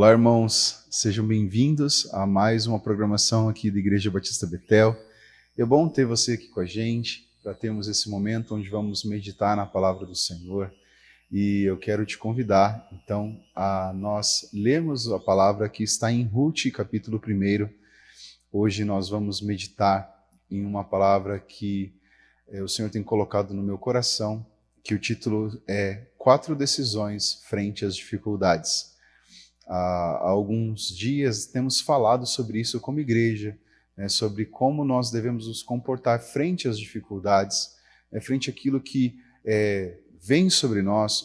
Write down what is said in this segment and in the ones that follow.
Olá, irmãos, sejam bem-vindos a mais uma programação aqui da Igreja Batista Betel. É bom ter você aqui com a gente, para termos esse momento onde vamos meditar na palavra do Senhor. E eu quero te convidar, então, a nós lermos a palavra que está em Ruth, capítulo 1. Hoje nós vamos meditar em uma palavra que o Senhor tem colocado no meu coração, que o título é 4 decisões frente às dificuldades. Há alguns dias temos falado sobre isso como igreja, sobre como nós devemos nos comportar frente às dificuldades, frente àquilo que vem sobre nós,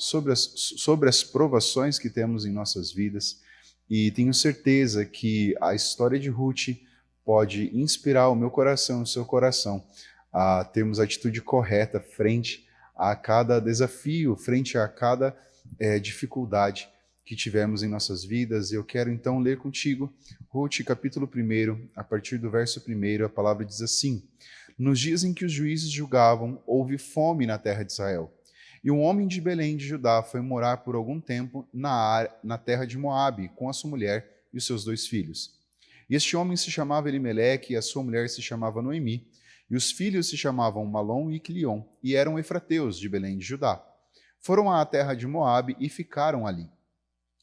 sobre as provações que temos em nossas vidas. E tenho certeza que a história de Ruth pode inspirar o meu coração e o seu coração a termos a atitude correta frente a cada desafio, frente a cada dificuldade que tivemos em nossas vidas. Eu quero então ler contigo Ruth, capítulo 1, a partir do verso 1, a palavra diz assim: Nos dias em que os juízes julgavam, houve fome na terra de Israel. E um homem de Belém de Judá foi morar por algum tempo na terra de Moabe, com a sua mulher e os seus 2 filhos. E este homem se chamava Elimeleque, e a sua mulher se chamava Noemi, e os filhos se chamavam Malom e Quilion, e eram efrateus de Belém de Judá. Foram à terra de Moabe e ficaram ali.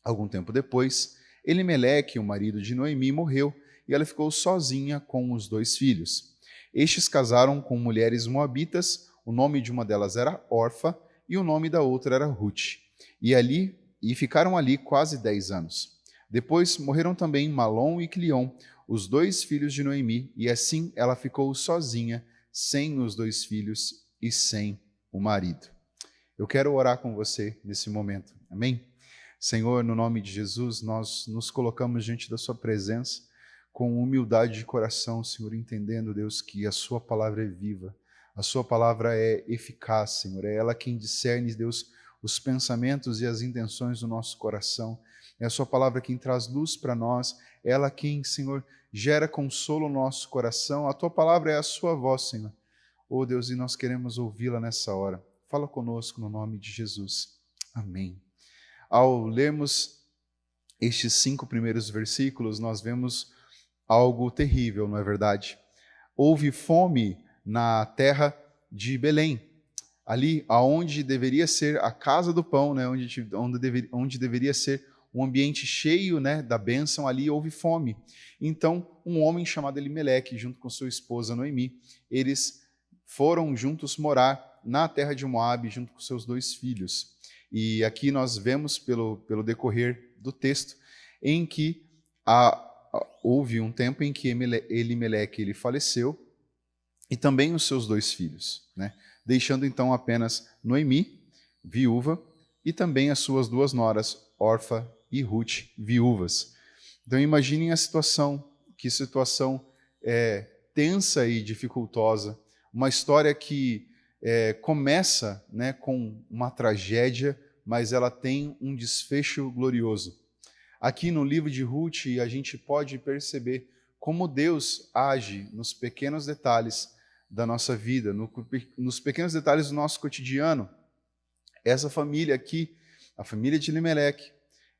Algum tempo depois, Elimeleque, o marido de Noemi, morreu e ela ficou sozinha com os 2 filhos. Estes casaram com mulheres moabitas, o nome de uma delas era Orfa e o nome da outra era Ruth. E ficaram ali quase 10 anos. Depois morreram também Malom e Quilion, os 2 filhos de Noemi, e assim ela ficou sozinha, sem os 2 filhos e sem o marido. Eu quero orar com você nesse momento. Amém? Senhor, no nome de Jesus, nós nos colocamos diante da sua presença com humildade de coração, Senhor, entendendo, Deus, que a sua palavra é viva, a sua palavra é eficaz, Senhor, é ela quem discerne, Deus, os pensamentos e as intenções do nosso coração, é a sua palavra quem traz luz para nós, é ela quem, Senhor, gera consolo no nosso coração, a tua palavra é a sua voz, Senhor. Oh Deus, e nós queremos ouvi-la nessa hora. Fala conosco no nome de Jesus. Amém. Ao lermos estes 5 primeiros versículos, nós vemos algo terrível, não é verdade? Houve fome na terra de Belém, ali aonde deveria ser a casa do pão, né? onde deveria ser um ambiente cheio, né, da bênção, ali houve fome. Então, um homem chamado Elimeleque, junto com sua esposa Noemi, eles foram juntos morar na terra de Moabe, junto com seus 2 filhos. E aqui nós vemos, pelo decorrer do texto, em que houve um tempo em que Elimeleque ele faleceu, e também os seus 2 filhos, né? Deixando então apenas Noemi, viúva, e também as suas 2 noras, Orfa e Ruth, viúvas. Então imaginem a situação, que situação tensa e dificultosa, uma história que começa, né, com uma tragédia, mas ela tem um desfecho glorioso. Aqui no livro de Ruth, a gente pode perceber como Deus age nos pequenos detalhes da nossa vida, nos pequenos detalhes do nosso cotidiano. Essa família aqui, a família de Elimeleque,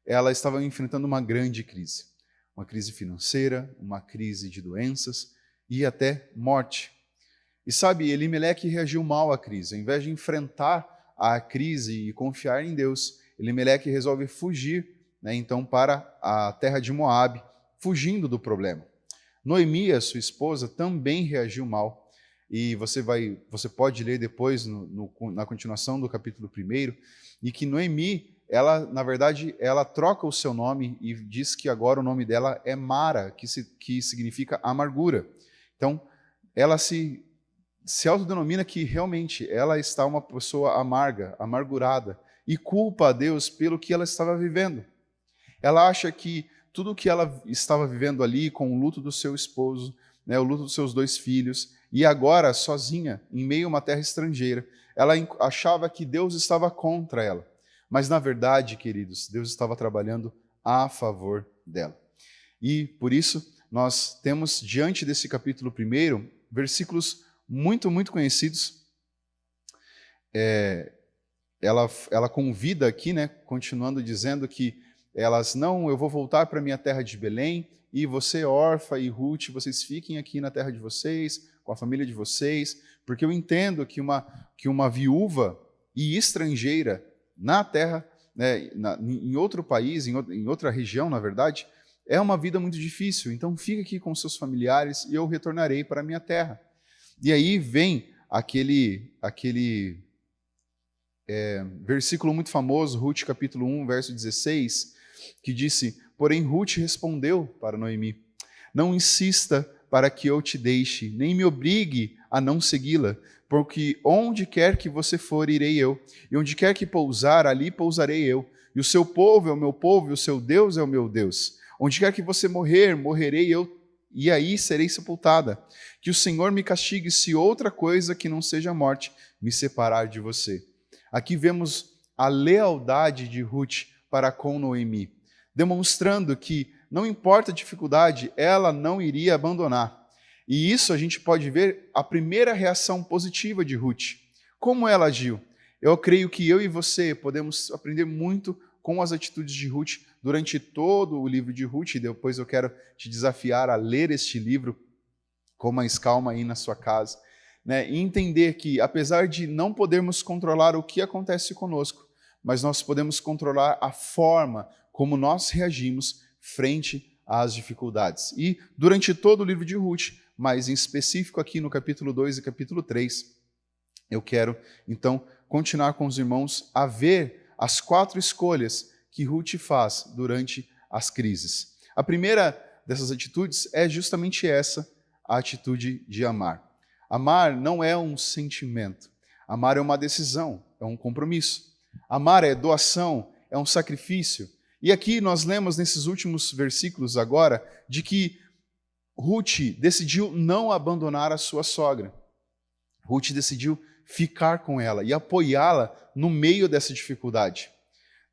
ela estava enfrentando uma grande crise. Uma crise financeira, uma crise de doenças e até morte. E sabe, Elimeleque reagiu mal à crise. Ao invés de enfrentar a crise e confiar em Deus, Elimeleque resolve fugir, né, então para a terra de Moabe, fugindo do problema. Noemi, a sua esposa, também reagiu mal. E você pode ler depois, na continuação do capítulo 1, e que Noemi, ela, na verdade, ela troca o seu nome e diz que agora o nome dela é Mara, que significa amargura. Então, ela se autodenomina que realmente ela está uma pessoa amarga, amargurada, e culpa a Deus pelo que ela estava vivendo. Ela acha que tudo o que ela estava vivendo ali, com o luto do seu esposo, né, o luto dos seus 2 filhos, e agora sozinha, em meio a uma terra estrangeira, ela achava que Deus estava contra ela. Mas na verdade, queridos, Deus estava trabalhando a favor dela. E por isso, nós temos diante desse capítulo 1, versículos muito, muito conhecidos. Ela convida aqui, né, continuando dizendo que Elas, não, eu vou voltar para minha terra de Belém, e você, Orfa e Ruth, vocês fiquem aqui na terra de vocês, com a família de vocês, porque eu entendo que uma viúva e estrangeira na terra, né, em outro país, em outra região, na verdade, é uma vida muito difícil. Então fique aqui com seus familiares e eu retornarei para a minha terra. E aí vem aquele versículo muito famoso, Ruth capítulo 1, verso 16, que disse: porém Ruth respondeu para Noemi: não insista para que eu te deixe, nem me obrigue a não segui-la, porque onde quer que você for, irei eu, e onde quer que pousar, ali pousarei eu, e o seu povo é o meu povo, e o seu Deus é o meu Deus. Onde quer que você morrer, morrerei eu, e aí serei sepultada. Que o Senhor me castigue se outra coisa que não seja a morte me separar de você. Aqui vemos a lealdade de Ruth para com Noemi, demonstrando que não importa a dificuldade, ela não iria abandonar. E isso a gente pode ver a primeira reação positiva de Ruth. Como ela agiu? Eu creio que eu e você podemos aprender muito com as atitudes de Ruth durante todo o livro de Ruth, e depois eu quero te desafiar a ler este livro com mais calma aí na sua casa, né? E entender que, apesar de não podermos controlar o que acontece conosco, mas nós podemos controlar a forma como nós reagimos frente às dificuldades. E durante todo o livro de Ruth, mas em específico aqui no capítulo 2 e capítulo 3, eu quero então continuar com os irmãos a ver as 4 escolhas que Ruth faz durante as crises. A primeira dessas atitudes é justamente essa, a atitude de amar. Amar não é um sentimento. Amar é uma decisão, é um compromisso. Amar é doação, é um sacrifício. E aqui nós lemos nesses últimos versículos agora de que Ruth decidiu não abandonar a sua sogra. Ruth decidiu ficar com ela e apoiá-la no meio dessa dificuldade.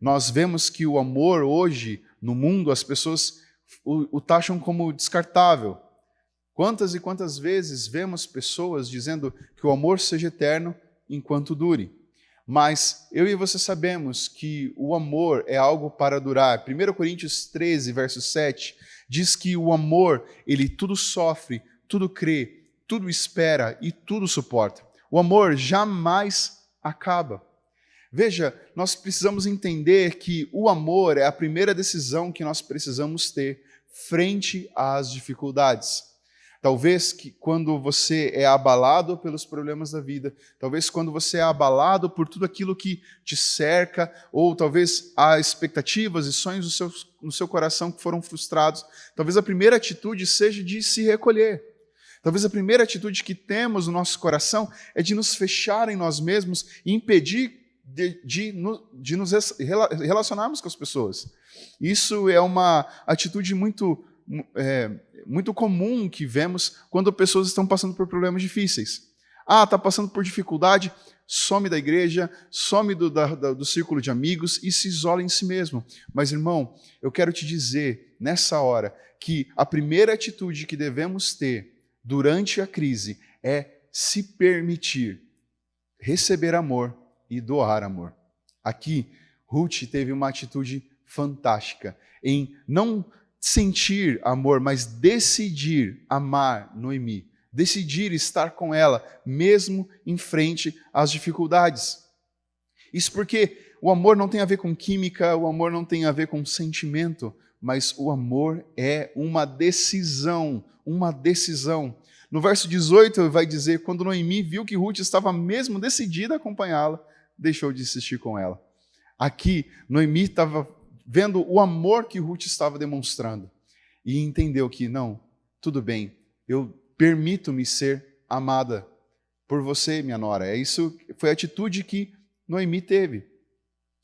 Nós vemos que o amor hoje, no mundo, as pessoas o taxam como descartável. Quantas e quantas vezes vemos pessoas dizendo que o amor seja eterno enquanto dure. Mas eu e você sabemos que o amor é algo para durar. 1 Coríntios 13, verso 7, diz que o amor, ele tudo sofre, tudo crê, tudo espera e tudo suporta. O amor jamais acaba. Veja, nós precisamos entender que o amor é a primeira decisão que nós precisamos ter frente às dificuldades. Talvez que quando você é abalado pelos problemas da vida, talvez quando você é abalado por tudo aquilo que te cerca, ou talvez há expectativas e sonhos no seu coração que foram frustrados, talvez a primeira atitude seja de se recolher. Talvez a primeira atitude que temos no nosso coração é de nos fechar em nós mesmos e impedir de nos relacionarmos com as pessoas. Isso é uma atitude muito comum que vemos quando pessoas estão passando por problemas difíceis. Está passando por dificuldade, some da igreja, some do círculo de amigos e se isola em si mesmo. Mas, irmão, eu quero te dizer, nessa hora, que a primeira atitude que devemos ter durante a crise é se permitir receber amor e doar amor. Aqui, Ruth teve uma atitude fantástica em não sentir amor, mas decidir amar Noemi, decidir estar com ela, mesmo em frente às dificuldades. Isso porque o amor não tem a ver com química, o amor não tem a ver com sentimento, mas o amor é uma decisão, uma decisão. No verso 18 vai dizer, quando Noemi viu que Ruth estava mesmo decidida a acompanhá-la, deixou de insistir com ela. Aqui, Noemi estava vendo o amor que Ruth estava demonstrando e entendeu que, não, tudo bem, eu permito-me ser amada por você, minha nora. Isso foi a atitude que Noemi teve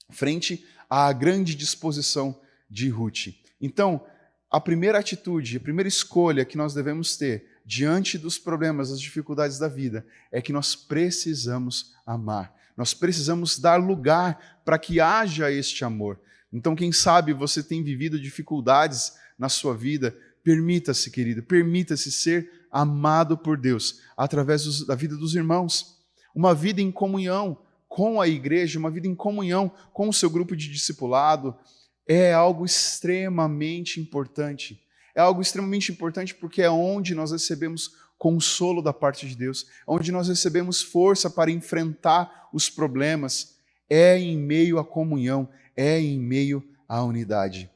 frente à grande disposição de Ruth. Então, a primeira atitude, a primeira escolha que nós devemos ter diante dos problemas, das dificuldades da vida, é que nós precisamos amar. Nós precisamos dar lugar para que haja este amor. Então, quem sabe você tem vivido dificuldades na sua vida, permita-se, querido, permita-se ser amado por Deus através da vida dos irmãos. Uma vida em comunhão com a igreja, uma vida em comunhão com o seu grupo de discipulado. é algo extremamente importante. É algo extremamente importante porque é onde nós recebemos consolo da parte de Deus, onde nós recebemos força para enfrentar os problemas, é em meio à comunhão, é em meio à unidade.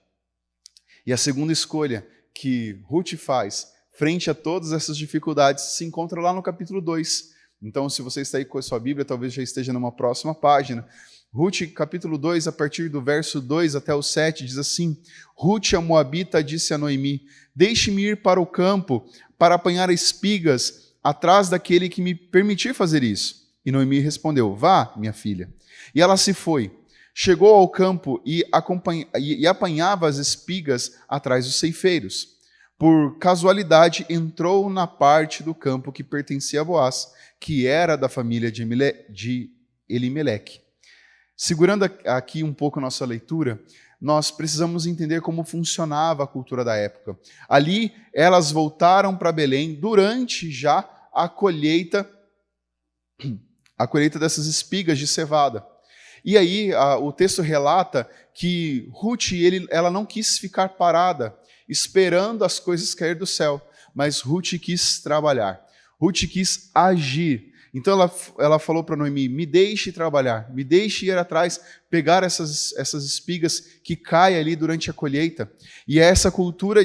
E a segunda escolha que Ruth faz, frente a todas essas dificuldades, se encontra lá no capítulo 2. Então, se você está aí com a sua Bíblia, talvez já esteja numa próxima página. Ruth, capítulo 2, a partir do verso 2 até o 7, diz assim: Ruth, a moabita, disse a Noemi: deixe-me ir para o campo para apanhar espigas atrás daquele que me permitir fazer isso. E Noemi respondeu: vá, minha filha. E ela se foi. Chegou ao campo e apanhava as espigas atrás dos ceifeiros. Por casualidade, entrou na parte do campo que pertencia a Boaz, que era da família de Elimeleque. Segurando aqui um pouco a nossa leitura, nós precisamos entender como funcionava a cultura da época. Ali, elas voltaram para Belém durante já a colheita dessas espigas de cevada. E aí, o texto relata que Ruth, ela não quis ficar parada, esperando as coisas cair do céu, mas Ruth quis trabalhar, Ruth quis agir. Então ela falou para Noemi: me deixe trabalhar, me deixe ir atrás, pegar essas espigas que caem ali durante a colheita. E essa cultura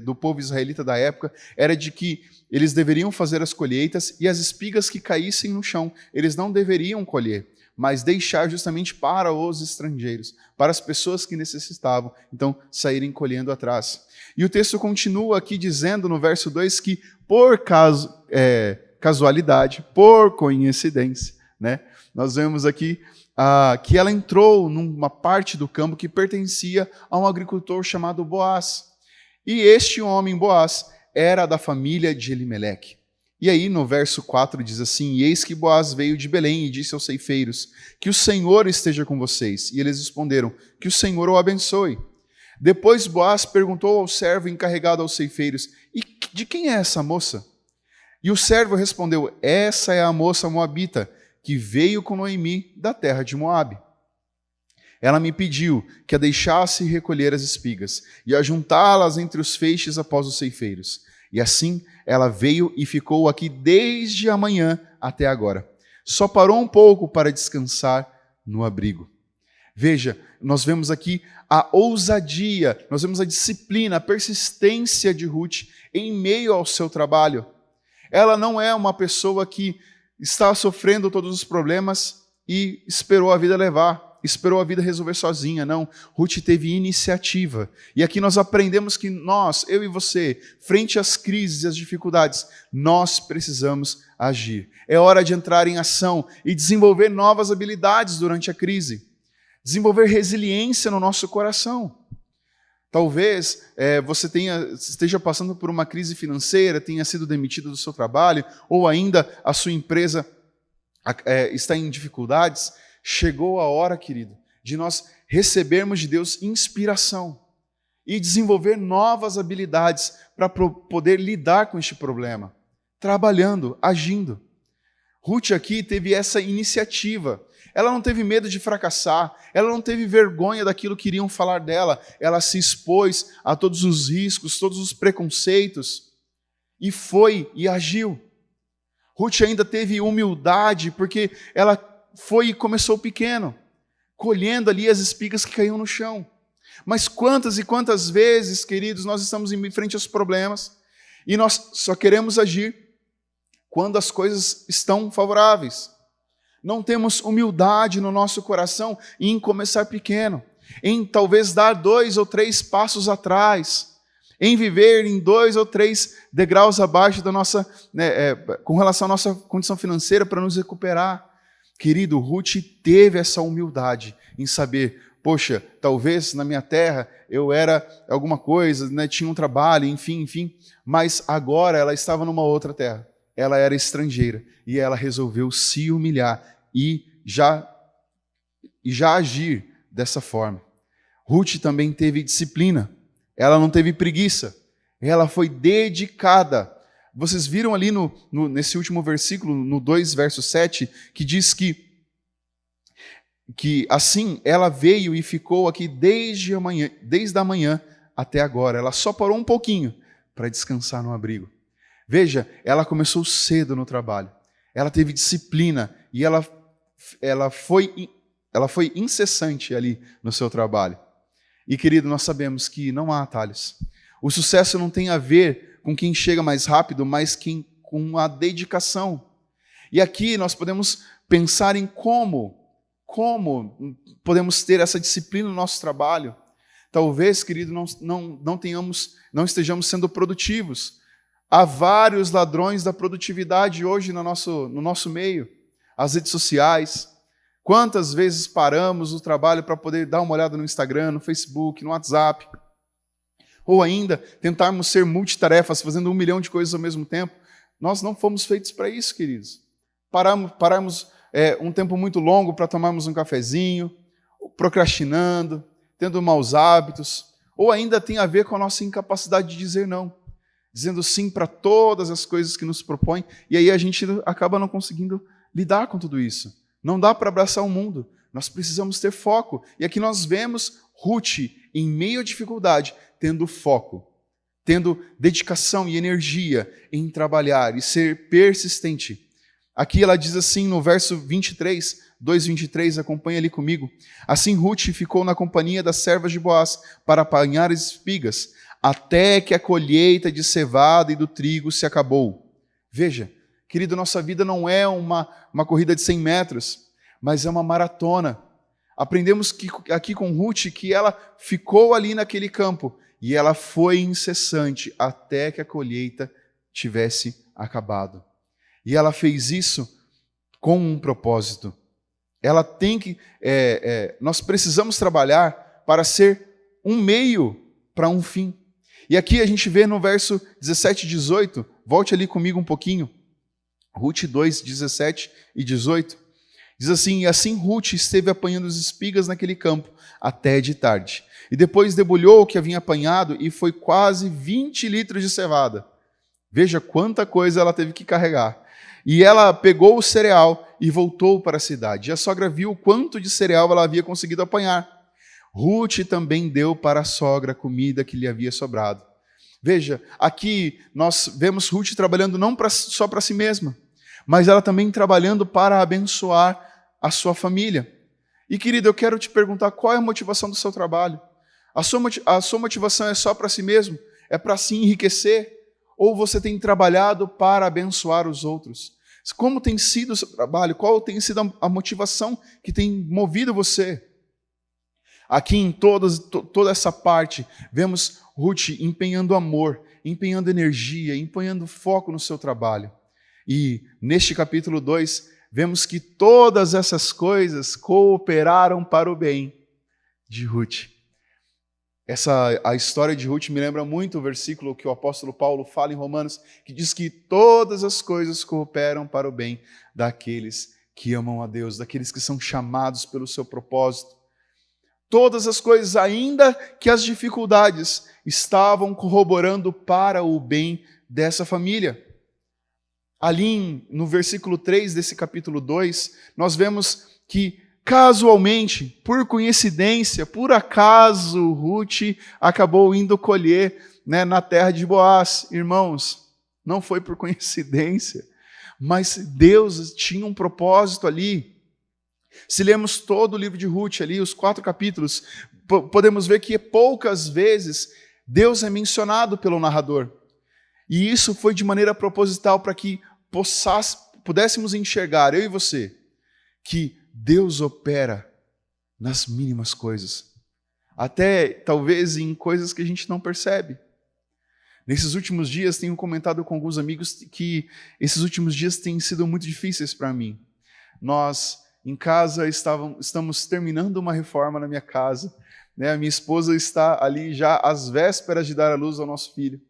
do povo israelita da época era de que eles deveriam fazer as colheitas e as espigas que caíssem no chão, eles não deveriam colher, mas deixar justamente para os estrangeiros, para as pessoas que necessitavam, então saírem colhendo atrás. E o texto continua aqui dizendo no verso 2 que por casualidade, por coincidência, né? Nós vemos aqui que ela entrou numa parte do campo que pertencia a um agricultor chamado Boaz. E este homem, Boaz, era da família de Elimeleque. E aí no verso 4 diz assim: e eis que Boaz veio de Belém e disse aos ceifeiros: que o Senhor esteja com vocês. E eles responderam: que o Senhor o abençoe. Depois Boaz perguntou ao servo encarregado aos ceifeiros: e de quem é essa moça? E o servo respondeu: essa é a moça moabita, que veio com Noemi da terra de Moabe. Ela me pediu que a deixasse recolher as espigas e ajuntá-las entre os feixes após os ceifeiros. E assim ela veio e ficou aqui desde a manhã até agora. Só parou um pouco para descansar no abrigo. Veja, nós vemos aqui a ousadia, nós vemos a disciplina, a persistência de Ruth em meio ao seu trabalho. Ela não é uma pessoa que está sofrendo todos os problemas e esperou a vida levar, esperou a vida resolver sozinha. Não, Ruth teve iniciativa. E aqui nós aprendemos que nós, eu e você, frente às crises e às dificuldades, nós precisamos agir. É hora de entrar em ação e desenvolver novas habilidades durante a crise. Desenvolver resiliência no nosso coração. Talvez você esteja passando por uma crise financeira, tenha sido demitido do seu trabalho, ou ainda a sua empresa está em dificuldades. Chegou a hora, querido, de nós recebermos de Deus inspiração e desenvolver novas habilidades para poder lidar com este problema, trabalhando, agindo. Ruth aqui teve essa iniciativa. Ela não teve medo de fracassar, ela não teve vergonha daquilo que iriam falar dela, ela se expôs a todos os riscos, todos os preconceitos, e foi e agiu. Ruth ainda teve humildade, porque ela foi e começou pequeno, colhendo ali as espigas que caíam no chão. Mas quantas e quantas vezes, queridos, nós estamos em frente aos problemas, e nós só queremos agir quando as coisas estão favoráveis. Não temos humildade no nosso coração em começar pequeno, em talvez dar 2 ou 3 passos atrás, em viver em 2 ou 3 degraus abaixo da nossa, com relação à nossa condição financeira para nos recuperar. Querido, Ruth teve essa humildade em saber, poxa, talvez na minha terra eu era alguma coisa, tinha um trabalho, enfim, mas agora ela estava numa outra terra. Ela era estrangeira e ela resolveu se humilhar e já agir dessa forma. Ruth também teve disciplina, ela não teve preguiça, ela foi dedicada. Vocês viram ali nesse último versículo, no 2, verso 7, que diz que que assim ela veio e ficou aqui desde a manhã até agora. Ela só parou um pouquinho para descansar no abrigo. Veja, ela começou cedo no trabalho. Ela teve disciplina e ela foi incessante ali no seu trabalho. E, querido, nós sabemos que não há atalhos. O sucesso não tem a ver com quem chega mais rápido, mas com a dedicação. E aqui nós podemos pensar em como podemos ter essa disciplina no nosso trabalho. Talvez, querido, não estejamos sendo produtivos. Há vários ladrões da produtividade hoje no nosso meio. As redes sociais. Quantas vezes paramos o trabalho para poder dar uma olhada no Instagram, no Facebook, no WhatsApp? Ou ainda, tentarmos ser multitarefas, fazendo 1 milhão de coisas ao mesmo tempo. Nós não fomos feitos para isso, queridos. Paramos um tempo muito longo para tomarmos um cafezinho, procrastinando, tendo maus hábitos, ou ainda tem a ver com a nossa incapacidade de dizer não, dizendo sim para todas as coisas que nos propõem, e aí a gente acaba não conseguindo lidar com tudo isso. Não dá para abraçar o mundo, nós precisamos ter foco. E aqui nós vemos Ruth, em meio à dificuldade, tendo foco, tendo dedicação e energia em trabalhar e ser persistente. Aqui ela diz assim no verso 23, 2:23, acompanha ali comigo. Assim Ruth ficou na companhia das servas de Boaz para apanhar as espigas, até que a colheita de cevada e do trigo se acabou. Veja, querido, nossa vida não é uma corrida de 100 metros, mas é uma maratona. Aprendemos aqui com Ruth que ela ficou ali naquele campo e ela foi incessante até que a colheita tivesse acabado. E ela fez isso com um propósito. Ela tem que... nós precisamos trabalhar para ser um meio para um fim. E aqui a gente vê no verso 17 e 18, volte ali comigo um pouquinho, Ruth 2, 17 e 18, diz assim: e assim Ruth esteve apanhando as espigas naquele campo até de tarde. E depois debulhou o que havia apanhado e foi quase 20 litros de cevada. Veja quanta coisa ela teve que carregar. E ela pegou o cereal e voltou para a cidade. E a sogra viu quanto de cereal ela havia conseguido apanhar. Ruth também deu para a sogra a comida que lhe havia sobrado. Veja, aqui nós vemos Ruth trabalhando não só para si mesma, mas ela também trabalhando para abençoar a sua família. E, querido, eu quero te perguntar, qual é a motivação do seu trabalho? A sua motivação é só para si mesmo? É para se enriquecer? Ou você tem trabalhado para abençoar os outros? Como tem sido o seu trabalho? Qual tem sido a motivação que tem movido você? Aqui em toda essa parte, vemos Ruth empenhando amor, empenhando energia, empenhando foco no seu trabalho. E neste capítulo 2, vemos que todas essas coisas cooperaram para o bem de Ruth. A história de Ruth me lembra muito o versículo que o apóstolo Paulo fala em Romanos, que diz que todas as coisas cooperam para o bem daqueles que amam a Deus, daqueles que são chamados pelo seu propósito. Todas as coisas, ainda que as dificuldades, estavam corroborando para o bem dessa família. Ali no versículo 3 desse capítulo 2, nós vemos que casualmente, por coincidência, por acaso, Ruth acabou indo colher, na terra de Boaz. Irmãos, não foi por coincidência, mas Deus tinha um propósito ali. Se lermos todo o livro de Ruth ali, os 4 capítulos, podemos ver que poucas vezes Deus é mencionado pelo narrador. E isso foi de maneira proposital para que pudéssemos enxergar, eu e você, que Deus opera nas mínimas coisas, até talvez em coisas que a gente não percebe. Nesses últimos dias, tenho comentado com alguns amigos que esses últimos dias têm sido muito difíceis para mim. Nós, em casa, estamos terminando uma reforma na minha casa. A minha esposa está ali já às vésperas de dar à luz ao nosso filho.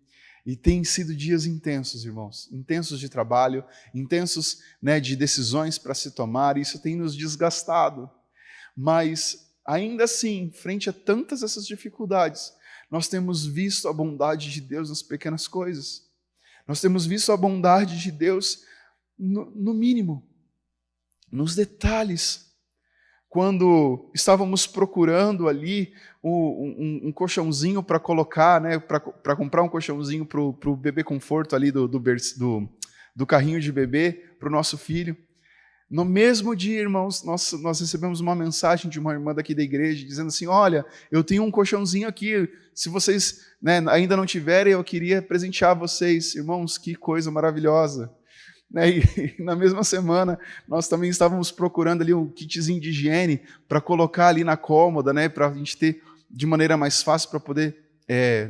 E tem sido dias intensos, irmãos, intensos de trabalho, intensos de decisões para se tomar, e isso tem nos desgastado. Mas, ainda assim, frente a tantas essas dificuldades, nós temos visto a bondade de Deus nas pequenas coisas. Nós temos visto a bondade de Deus no mínimo, nos detalhes. quando estávamos procurando ali um colchãozinho para colocar, né, para comprar um colchãozinho para o bebê conforto ali do carrinho de bebê para o nosso filho. No mesmo dia, irmãos, nós recebemos uma mensagem de uma irmã daqui da igreja dizendo assim: olha, eu tenho um colchãozinho aqui, se vocês, né, ainda não tiverem, eu queria presentear vocês. Irmãos, que coisa maravilhosa. Né? E na mesma semana, nós também estávamos procurando ali um kitzinho de higiene para colocar ali na cômoda, né, para a gente ter de maneira mais fácil para poder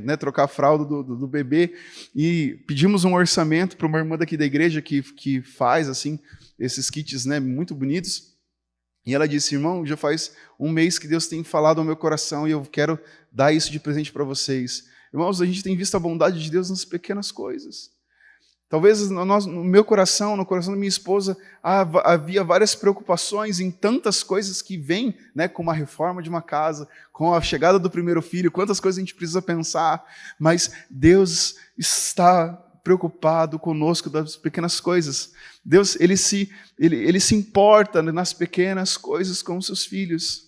né, trocar a fralda do bebê. E pedimos um orçamento para uma irmã daqui da igreja que faz assim esses kits, né, muito bonitos. E ela disse: irmão, já faz um mês que Deus tem falado ao meu coração e eu quero dar isso de presente para vocês. Irmãos, a gente tem visto a bondade de Deus nas pequenas coisas. Talvez no meu coração, no coração da minha esposa, havia várias preocupações em tantas coisas que vêm, né, com a reforma de uma casa, com a chegada do primeiro filho, quantas coisas a gente precisa pensar, mas Deus está preocupado conosco das pequenas coisas. Deus, ele se importa nas pequenas coisas com os seus filhos.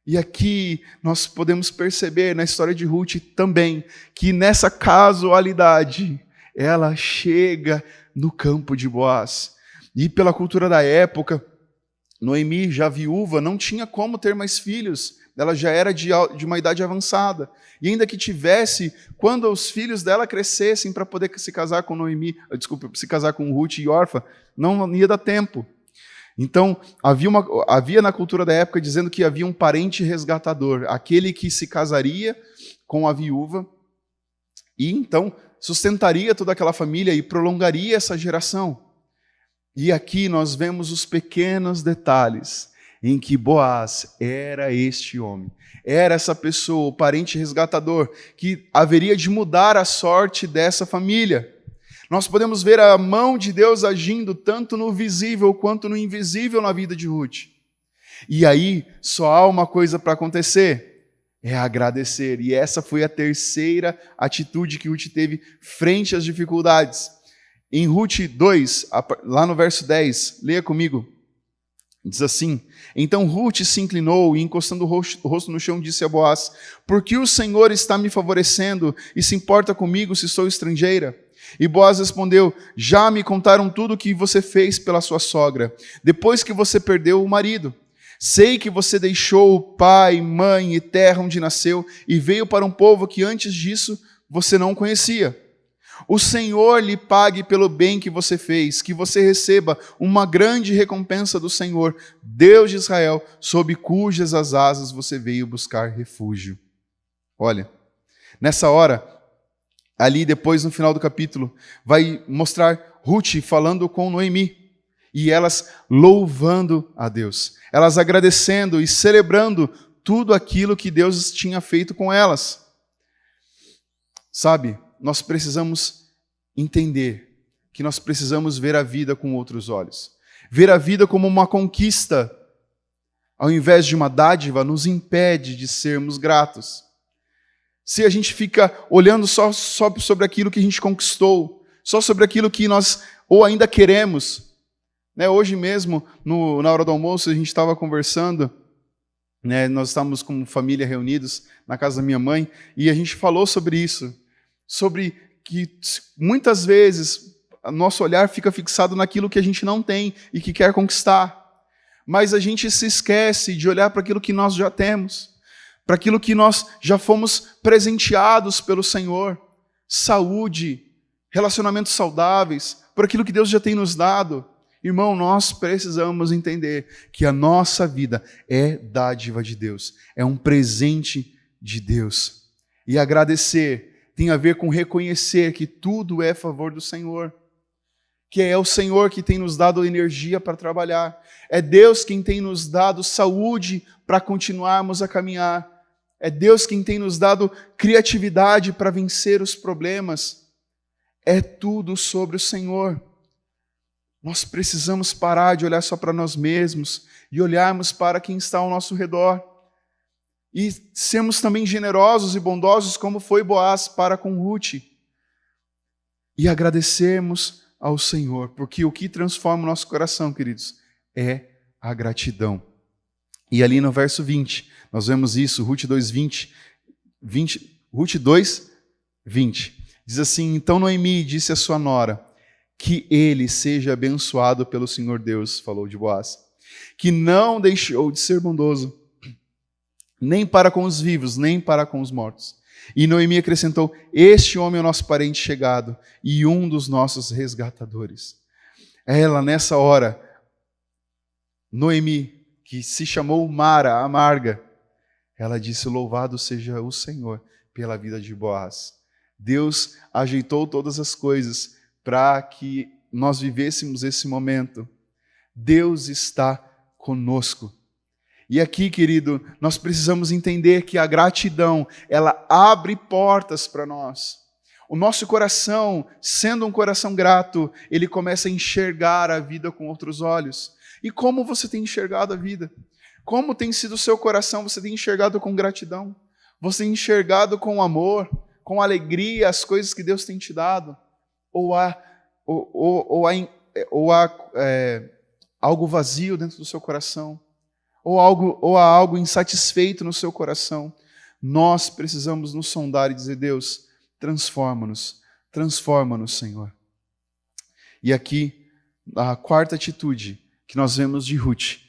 E aqui nós podemos perceber na história de Ruth também, que nessa casualidade, ela chega no campo de Boaz. E pela cultura da época, Noemi, já viúva, não tinha como ter mais filhos. Ela já era de uma idade avançada. E ainda que tivesse, quando os filhos dela crescessem para poder se casar com se casar com Ruth e Orfa, não ia dar tempo. Então, havia na cultura da época dizendo que havia um parente resgatador, aquele que se casaria com a viúva e então sustentaria toda aquela família e prolongaria essa geração. E aqui nós vemos os pequenos detalhes em que Boaz era este homem, era essa pessoa, o parente resgatador, que haveria de mudar a sorte dessa família. Nós podemos ver a mão de Deus agindo tanto no visível quanto no invisível na vida de Ruth. E aí só há uma coisa para acontecer: é agradecer. E essa foi a terceira atitude que Ruth teve frente às dificuldades. Em Ruth 2, lá no verso 10, leia comigo. Diz assim: então Ruth se inclinou e, encostando o rosto no chão, disse a Boaz: por que o Senhor está me favorecendo e se importa comigo se sou estrangeira? E Boaz respondeu: já me contaram tudo o que você fez pela sua sogra, depois que você perdeu o marido. Sei que você deixou pai, mãe e terra onde nasceu e veio para um povo que antes disso você não conhecia. O Senhor lhe pague pelo bem que você fez, que você receba uma grande recompensa do Senhor, Deus de Israel, sob cujas as asas você veio buscar refúgio. Olha, nessa hora, ali depois no final do capítulo, vai mostrar Ruth falando com Noemi. E elas louvando a Deus, elas agradecendo e celebrando tudo aquilo que Deus tinha feito com elas. Sabe, nós precisamos entender que nós precisamos ver a vida com outros olhos. Ver a vida como uma conquista, ao invés de uma dádiva, nos impede de sermos gratos. Se a gente fica olhando só sobre aquilo que a gente conquistou, só sobre aquilo que nós ou ainda queremos. Hoje mesmo, na hora do almoço, a gente estava conversando, né, nós estávamos como família reunidos na casa da minha mãe, e a gente falou sobre isso, sobre que muitas vezes o nosso olhar fica fixado naquilo que a gente não tem e que quer conquistar, mas a gente se esquece de olhar para aquilo que nós já temos, para aquilo que nós já fomos presenteados pelo Senhor, saúde, relacionamentos saudáveis, por aquilo que Deus já tem nos dado. Irmão, nós precisamos entender que a nossa vida é dádiva de Deus, é um presente de Deus. E agradecer tem a ver com reconhecer que tudo é favor do Senhor, que é o Senhor que tem nos dado energia para trabalhar, é Deus quem tem nos dado saúde para continuarmos a caminhar, é Deus quem tem nos dado criatividade para vencer os problemas, é tudo sobre o Senhor. Nós precisamos parar de olhar só para nós mesmos e olharmos para quem está ao nosso redor. E sermos também generosos e bondosos como foi Boaz para com Ruth. E agradecermos ao Senhor, porque o que transforma o nosso coração, queridos, é a gratidão. E ali no verso 20, nós vemos isso, Ruth 2:20, Ruth 2:20. Diz assim: então Noemi disse à sua nora, que ele seja abençoado pelo Senhor Deus, falou de Boaz, que não deixou de ser bondoso, nem para com os vivos, nem para com os mortos. E Noemi acrescentou: este homem é o nosso parente chegado e um dos nossos resgatadores. Ela, nessa hora, Noemi, que se chamou Mara, amarga, ela disse: louvado seja o Senhor pela vida de Boaz. Deus ajeitou todas as coisas para que nós vivêssemos esse momento. Deus está conosco. E aqui, querido, nós precisamos entender que a gratidão, ela abre portas para nós. O nosso coração, sendo um coração grato, ele começa a enxergar a vida com outros olhos. E como você tem enxergado a vida? Como tem sido o seu coração? Você tem enxergado com gratidão? Você tem enxergado com amor, com alegria as coisas que Deus tem te dado? Ou há algo vazio dentro do seu coração? Ou há algo insatisfeito no seu coração? Nós precisamos nos sondar e dizer: Deus, transforma-nos, Senhor. E aqui, a quarta atitude que nós vemos de Ruth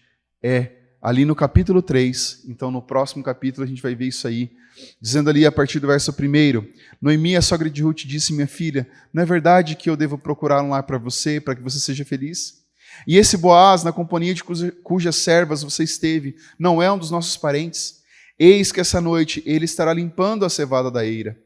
é ali no capítulo 3, então no próximo capítulo a gente vai ver isso aí, dizendo ali a partir do verso 1, Noemi, a sogra de Ruth, disse: minha filha, não é verdade que eu devo procurar um lar para que você seja feliz? E esse Boaz, na companhia de cujas servas você esteve, não é um dos nossos parentes? Eis que essa noite ele estará limpando a cevada da eira.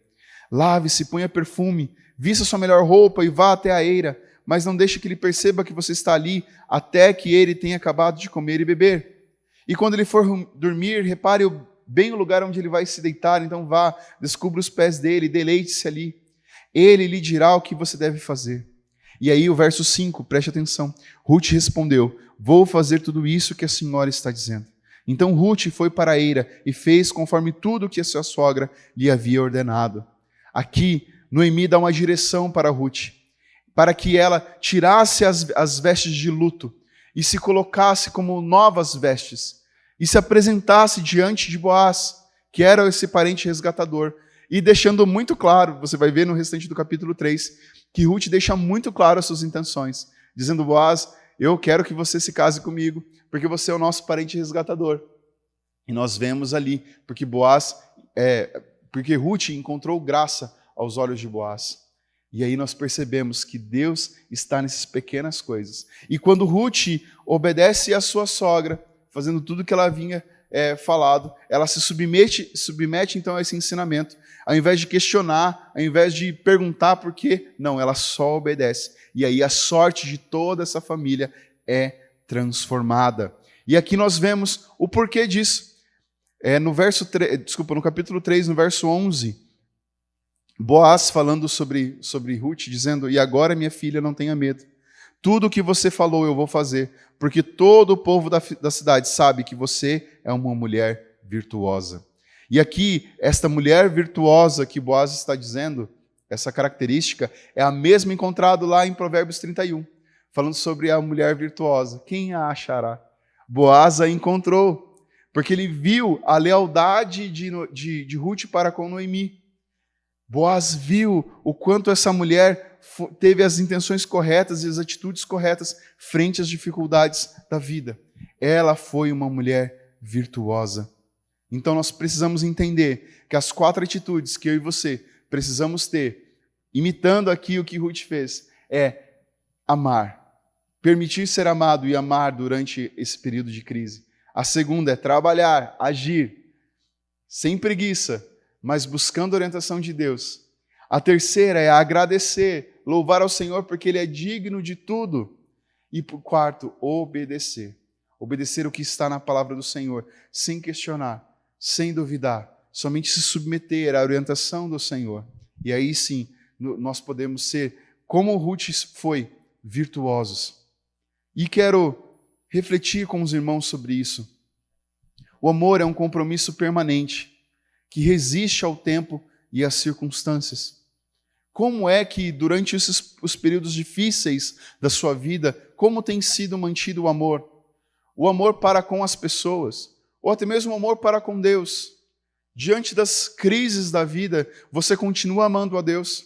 Lave-se, ponha perfume, vista sua melhor roupa e vá até a eira, mas não deixe que ele perceba que você está ali até que ele tenha acabado de comer e beber. E quando ele for dormir, repare bem o lugar onde ele vai se deitar, então vá, descubra os pés dele, deleite-se ali. Ele lhe dirá o que você deve fazer. E aí o verso 5, preste atenção. Ruth respondeu: vou fazer tudo isso que a senhora está dizendo. Então Ruth foi para a eira e fez conforme tudo que a sua sogra lhe havia ordenado. Aqui, Noemi dá uma direção para Ruth, para que ela tirasse as vestes de luto e se colocasse como novas vestes, e se apresentasse diante de Boaz, que era esse parente resgatador, e deixando muito claro, você vai ver no restante do capítulo 3, que Ruth deixa muito claro as suas intenções, dizendo: Boaz, eu quero que você se case comigo, porque você é o nosso parente resgatador. E nós vemos ali, porque Ruth encontrou graça aos olhos de Boaz. E aí nós percebemos que Deus está nessas pequenas coisas. E quando Ruth obedece à sua sogra, fazendo tudo o que ela havia falado, ela se submete então a esse ensinamento, ao invés de questionar, ao invés de perguntar por quê, não, ela só obedece. E aí a sorte de toda essa família é transformada. E aqui nós vemos o porquê disso. No capítulo 3, no verso 11, Boaz falando sobre Ruth, dizendo: e agora, minha filha, não tenha medo. Tudo o que você falou eu vou fazer, porque todo o povo da cidade sabe que você é uma mulher virtuosa. E aqui, esta mulher virtuosa que Boaz está dizendo, essa característica, é a mesma encontrada lá em Provérbios 31, falando sobre a mulher virtuosa. Quem a achará? Boaz a encontrou, porque ele viu a lealdade de Ruth para com Noemi. Boaz viu o quanto essa mulher teve as intenções corretas e as atitudes corretas frente às dificuldades da vida. Ela foi uma mulher virtuosa. Então nós precisamos entender que as 4 atitudes que eu e você precisamos ter, imitando aqui o que Ruth fez, é amar, permitir ser amado e amar durante esse período de crise. A segunda é trabalhar, agir, sem preguiça, mas buscando a orientação de Deus. A terceira é agradecer, louvar ao Senhor porque Ele é digno de tudo. E por quarto, obedecer. Obedecer o que está na palavra do Senhor, sem questionar, sem duvidar, somente se submeter à orientação do Senhor. E aí sim, nós podemos ser, como Ruth foi, virtuosos. E quero refletir com os irmãos sobre isso. O amor é um compromisso permanente, que resiste ao tempo e às circunstâncias. Como é que, durante os períodos difíceis da sua vida, como tem sido mantido o amor? O amor para com as pessoas, ou até mesmo amor para com Deus. Diante das crises da vida, você continua amando a Deus?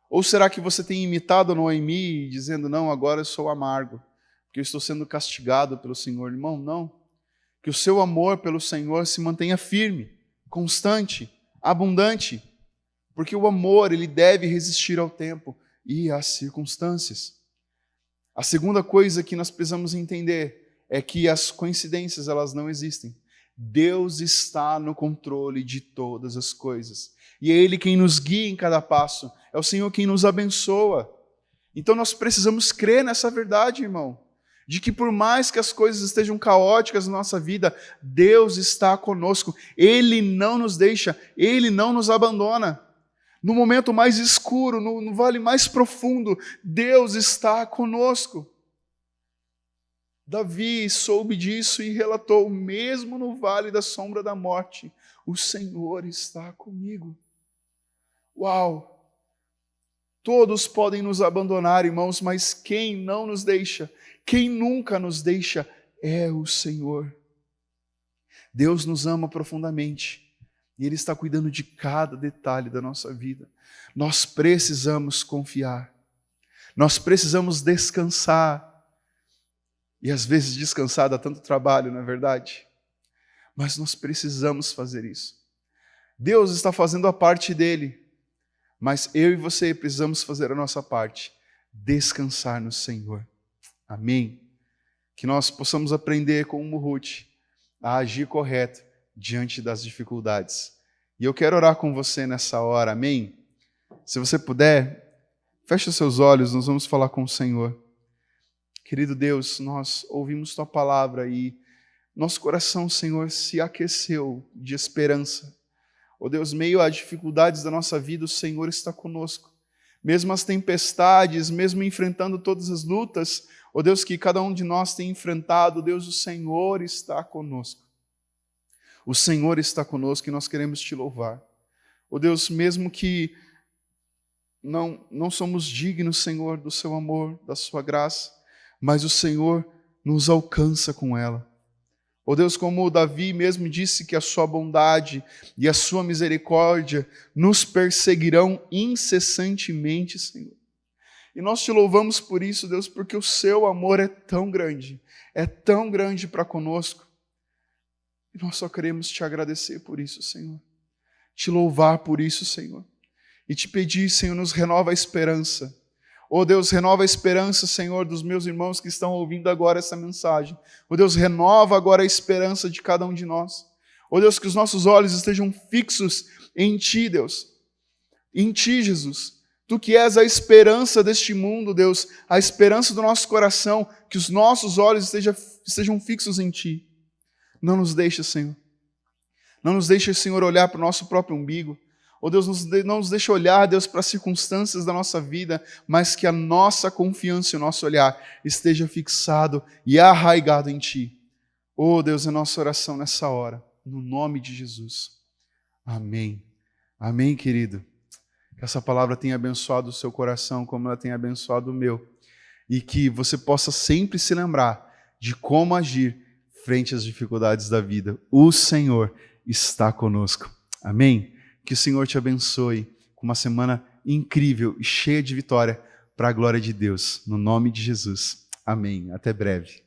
Ou será que você tem imitado Noemi, dizendo, não, agora eu sou amargo, porque eu estou sendo castigado pelo Senhor? Irmão, não. Que o seu amor pelo Senhor se mantenha firme, constante, abundante, porque o amor, ele deve resistir ao tempo e às circunstâncias. A segunda coisa que nós precisamos entender é que as coincidências, elas não existem. Deus está no controle de todas as coisas. E é Ele quem nos guia em cada passo. É o Senhor quem nos abençoa. Então nós precisamos crer nessa verdade, irmão. De que por mais que as coisas estejam caóticas na nossa vida, Deus está conosco. Ele não nos deixa, Ele não nos abandona. No momento mais escuro, no vale mais profundo, Deus está conosco. Davi soube disso e relatou, mesmo no vale da sombra da morte, o Senhor está comigo. Uau! Todos podem nos abandonar, irmãos, mas quem não nos deixa, quem nunca nos deixa, é o Senhor. Deus nos ama profundamente e Ele está cuidando de cada detalhe da nossa vida. Nós precisamos confiar, nós precisamos descansar. E às vezes descansar dá tanto trabalho, não é verdade? Mas nós precisamos fazer isso. Deus está fazendo a parte dele, mas eu e você precisamos fazer a nossa parte, descansar no Senhor. Amém? Que nós possamos aprender com o Ruth a agir correto diante das dificuldades. E eu quero orar com você nessa hora, amém? Se você puder, feche os seus olhos, nós vamos falar com o Senhor. Querido Deus, nós ouvimos Tua palavra e nosso coração, Senhor, se aqueceu de esperança. Ó Deus, meio às dificuldades da nossa vida, o Senhor está conosco. Mesmo as tempestades, mesmo enfrentando todas as lutas, ó Deus, que cada um de nós tem enfrentado, Deus, o Senhor está conosco. O Senhor está conosco e nós queremos Te louvar. Ó Deus, mesmo que não somos dignos, Senhor, do Seu amor, da Sua graça, mas o Senhor nos alcança com ela. Ó Deus, como Davi mesmo disse que a sua bondade e a sua misericórdia nos perseguirão incessantemente, Senhor. E nós Te louvamos por isso, Deus, porque o Seu amor é tão grande para conosco. E nós só queremos Te agradecer por isso, Senhor. Te louvar por isso, Senhor. E Te pedir, Senhor, nos renova a esperança. Oh Deus, renova a esperança, Senhor, dos meus irmãos que estão ouvindo agora essa mensagem. Oh Deus, renova agora a esperança de cada um de nós. Oh Deus, que os nossos olhos estejam fixos em Ti, Deus. Em Ti, Jesus. Tu que és a esperança deste mundo, Deus, a esperança do nosso coração, que os nossos olhos estejam fixos em Ti. Não nos deixe, Senhor. Não nos deixe, Senhor, olhar para o nosso próprio umbigo. Oh Deus, não nos deixa olhar, Deus, para as circunstâncias da nossa vida, mas que a nossa confiança e o nosso olhar esteja fixado e arraigado em Ti. Oh Deus, é nossa oração nessa hora, no nome de Jesus. Amém. Amém, querido. Que essa palavra tenha abençoado o seu coração como ela tem abençoado o meu. E que você possa sempre se lembrar de como agir frente às dificuldades da vida. O Senhor está conosco. Amém? Que o Senhor te abençoe com uma semana incrível e cheia de vitória para a glória de Deus. No nome de Jesus. Amém. Até breve.